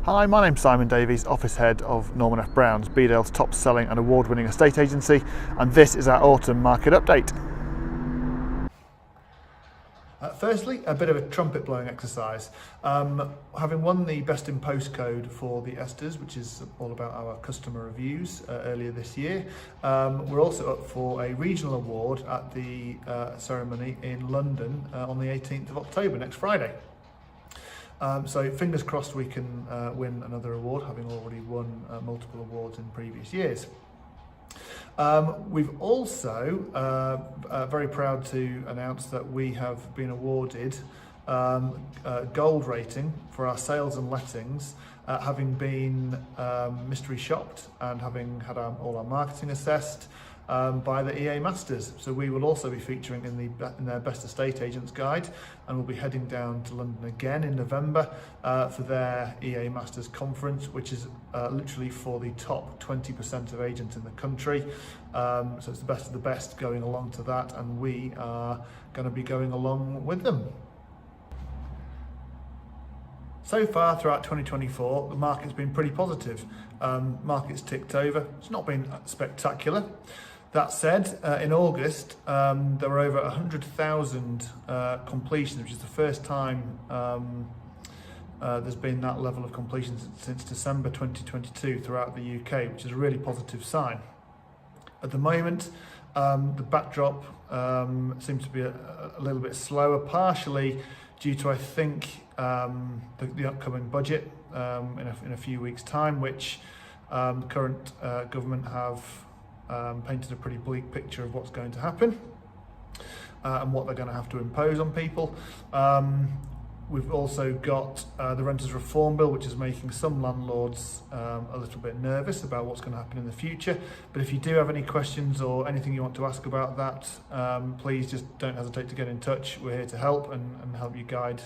Hi, my name's Simon Davies, Office Head of Norman F. Brown's, Bedale's top selling and award-winning estate agency, and this is our autumn market update. Firstly, a bit of a trumpet blowing exercise. Having won the Best in Postcode for the Esters, which is all about our customer reviews earlier this year, we're also up for a regional award at the ceremony in London on the 18th of October, next Friday. So fingers crossed we can win another award, having already won multiple awards in previous years. We've also very proud to announce that we have been awarded a gold rating for our sales and lettings, having been mystery shopped and having had all our marketing assessed by the EA Masters. So we will also be featuring in their Best Estate Agents Guide, and we'll be heading down to London again in November for their EA Masters conference, which is literally for the top 20% of agents in the country. So it's the best of the best going along to that, and we are going to be going along with them. So far throughout 2024, the market's been pretty positive. Market's ticked over. It's not been spectacular. That said, in August, there were over 100,000 completions, which is the first time there's been that level of completions since December 2022 throughout the UK, which is a really positive sign. At the moment, the backdrop seems to be a little bit slower, partially due to, I think, the upcoming budget in a few weeks' time, which the current government have painted a pretty bleak picture of what's going to happen and what they're going to have to impose on people. We've also got the Renters Reform Bill, which is making some landlords a little bit nervous about what's going to happen in the future. But if you do have any questions or anything you want to ask about that, please just don't hesitate to get in touch. We're here to help and help you guide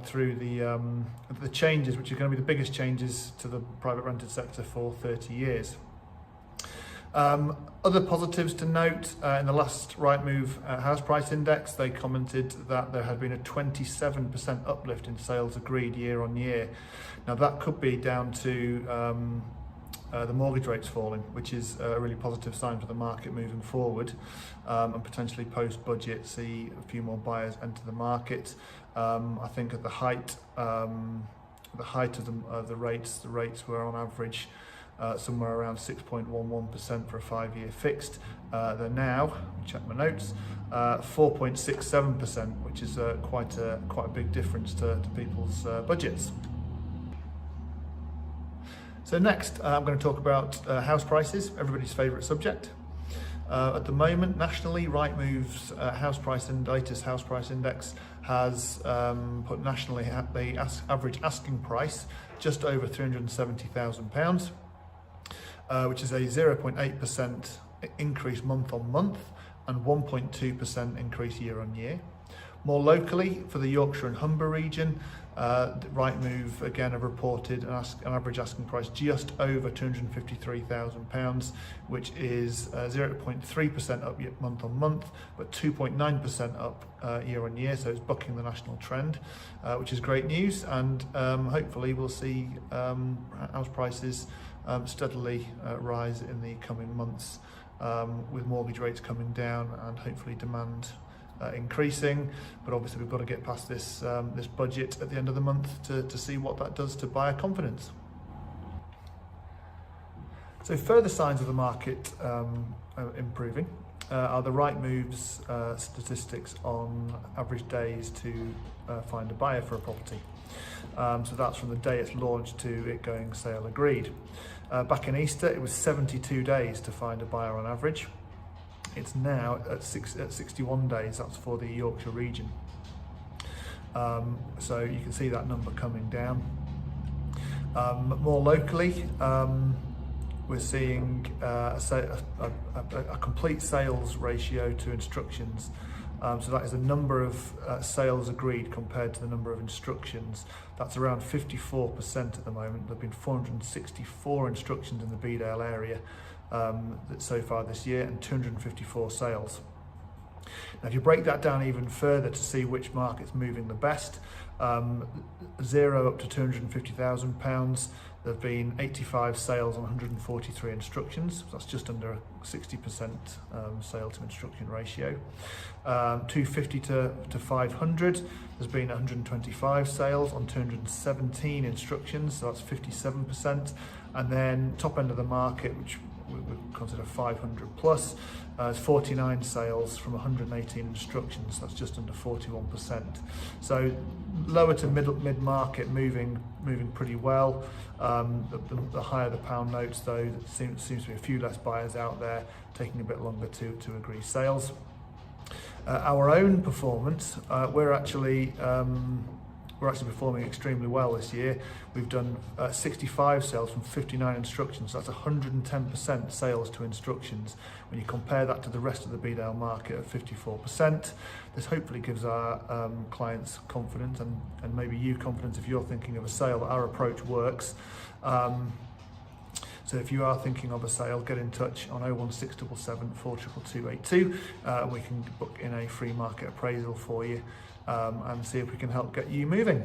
through the changes, which are going to be the biggest changes to the private rented sector for 30 years. Other positives to note, in the last Rightmove house price index, they commented that there had been a 27% uplift in sales agreed year on year. Now that could be down to the mortgage rates falling, which is a really positive sign for the market moving forward, and potentially post-budget see a few more buyers enter the market. I think at the height of the rates were on average somewhere around 6.11% for a 5-year fixed. They're now, check my notes, 4.67%, which is quite a big difference to people's budgets. So next, I'm going to talk about house prices, everybody's favourite subject. At the moment, nationally, Rightmove's latest house price index has put nationally the average asking price just over £370,000. Which is a 0.8% increase month on month and 1.2% increase year on year. More locally, for the Yorkshire and Humber region, Rightmove again have reported an average asking price just over £253,000, which is 0.3% up month on month, but 2.9% up year on year. So it's bucking the national trend, which is great news. And hopefully we'll see house prices steadily rise in the coming months, with mortgage rates coming down and hopefully demand increasing. But obviously we've got to get past this budget at the end of the month to see what that does to buyer confidence. So further signs of the market improving are the Rightmove's statistics on average days to find a buyer for a property. So that's from the day it's launched to it going sale agreed. Back in Easter, it was 72 days to find a buyer on average. It's now at 61 days, that's for the Yorkshire region. So you can see that number coming down. More locally, we're seeing a complete sales ratio to instructions. So that is the number of sales agreed compared to the number of instructions. That's around 54% at the moment. There have been 464 instructions in the Bedale area so far this year and 254 sales. Now, if you break that down even further to see which market's moving the best, 0 up to £250,000, there have been 85 sales on 143 instructions. So that's just under a 60% sale to instruction ratio. 250 to 500, there's been 125 sales on 217 instructions, so that's 57%. And then top end of the market, which we consider 500 plus, is 49 sales from 118 instructions. That's just under 41%. So lower to mid market moving pretty well. The higher the pound notes, though, there seems to be a few less buyers out there, taking a bit longer to agree sales. Our own performance, we're actually performing extremely well this year. We've done 65 sales from 59 instructions. That's 110% sales to instructions. When you compare that to the rest of the Bedale market of 54%, this hopefully gives our clients confidence and maybe you confidence if you're thinking of a sale that our approach works. So if you are thinking of a sale, get in touch on 01677 42282. We can book in a free market appraisal for you and see if we can help get you moving.